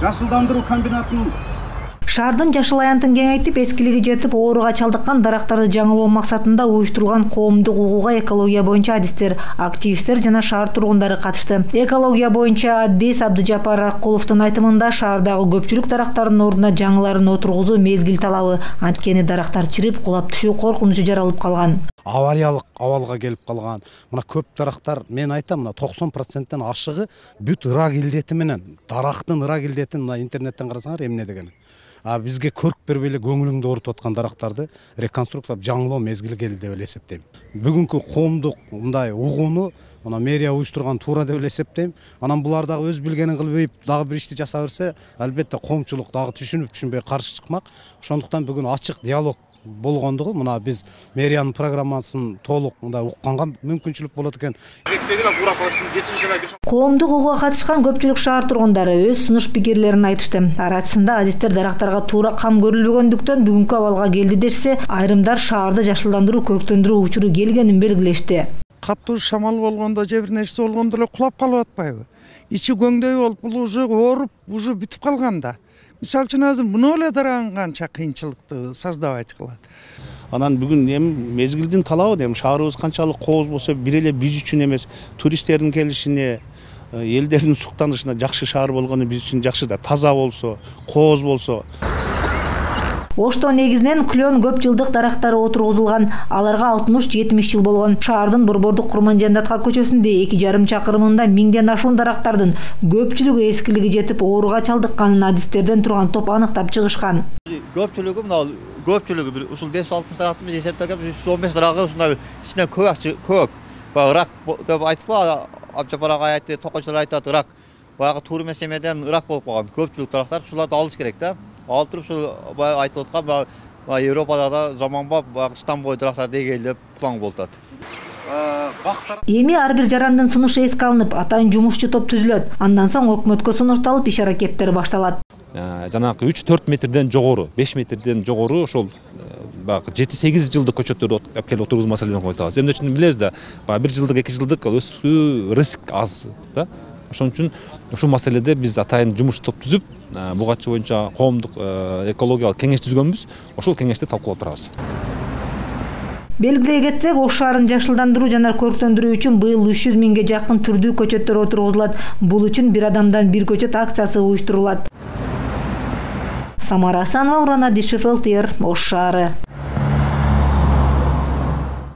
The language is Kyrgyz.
жашылдандыруу комбинатынын Шаардын жашыл аянтын кеңейтип, эскилиги жетип, ооруга чалдыккан дарактарды жаңылоо максатында уюштурулган коомдук угууга экология боюнча адистер, активисттер жана шаар тургундары катышты. Экология боюнча адис Абдыжапар Акуловдун айтымында шаардагы көпчүлүк дарактардын ордуна жаңыларын отургузуу мезгил талабы. Анткени дарактар чирип, кулап түшүү коркунучу жаралып калган. Авариялык абалга келип калган. Мына көп дарактар, мен айтам, мына 90%тен ашыгы бүт ырак илдети менен, дарактын ырак илдетин мына интернеттен карасаңар эмне деген. Бизге көрк бербей эле көңүлүңдү оорутуп аткан дарактарды реконструкциялап жаңылоо мезгили келди деп эле эсептейм. Бүгүнкү коомдук мындай угууну мына мэрия уюштурган туура деп эле эсептейм. Анан булар дагы өз билгенин кылбай дагы бир ишти жаса берсе, албетте коомчулук дагы түшүнбөй каршы чыкмак. Ошондуктан бүгүн ачык диалог болгондугу мына биз мэриянын программасын толук мындай укканга мүмкүнчүлүк болот экен. Коомдук угууга катышкан көпчүлүк шаар тургундары өз сунуш пикирлерин айтышты. Арасында адистер дарактарга туура кам көрүлбөгөндүктөн бүгүнкү абалга келди дешсе, айрымдар шаарды жашылдандыруу, көрктөндүрүү учуру келгенин белгилешти. Каттуу шамал болгондо, же бир нерсе болгондо эле кулап калып атпайбы? Ичи көңдөй болуп, бул уже ооруп, уже бүтүп калганда. Мисалы үчүн азыр муну эле дараган канча кыйынчылыкты создавать кылат. Анан бүгүн мезгилдин талабы эми шаарыбыз канчалык кооз болсо бир эле биз үчүн эмес, туристтердин келишине, элдердин суктанышына жакшы шаар болгону биз үчүн жакшы да, таза болсо, кооз болсо. Ошто негизинен клен көп жылдык дарактары отургузулган. Аларга 60-70 жыл болгон. Шаардын Борбордук Курманжандатка көчөсүндө 2,5 чакырымында миңден ашуун дарактардын көпчүлүгү эскилиги жетип, ооруга чалдыкканын адистерден турган топ аныктап чыгышкан. Көпчүлүгү бир ушул 560 дарактын эсептеген 115 дарагы ушундай ичинен көк. Ырак деп айтпа, Абдыжапар ага айтты, токойчулар айтат, ырак. Баягы туура эмес эмеден ырак болуп калган. Көпчүлүк дарактар ушуларды алыш керек да. Алып туруп ушул айтылып аткан Европада да заманбап штам бой дарактар дегелеп план болуп атат. Эми ар бир жарандын сунушу эске алынып, атайын жумушчу топ түзүлөт. Андан соң өкмөткө сунушталып, иш аракеттер башталат. Жанагы 3-4 метрден жогору, 5 метрден жогору ошол 7-8 жылдык көчөттөрдү алып келип отургузуу маселени коюп атабыз. Эмне үчүн билебиз да, 1 жылдык, 2 жылдык өсүү риск аз да. Ошон үчүн ушул маселеде биз атайын жумуш топ түзүп, буга боюнча коомдук экологиялык кеңеш түзгөнбүз. Ошол кеңеште талкуулап турабыз. Белгилей кетсек, Ош шаарын жашылдандыруу жана көрктөндүрүү үчүн быйыл 300 миңге жакын түрдүү көчөттөр отургузулат. Бул үчүн бир адамдан бир көчөт акциясы уюштурулат. Самара Асанова, Уран Адишев, ЛТР, Ош шаары.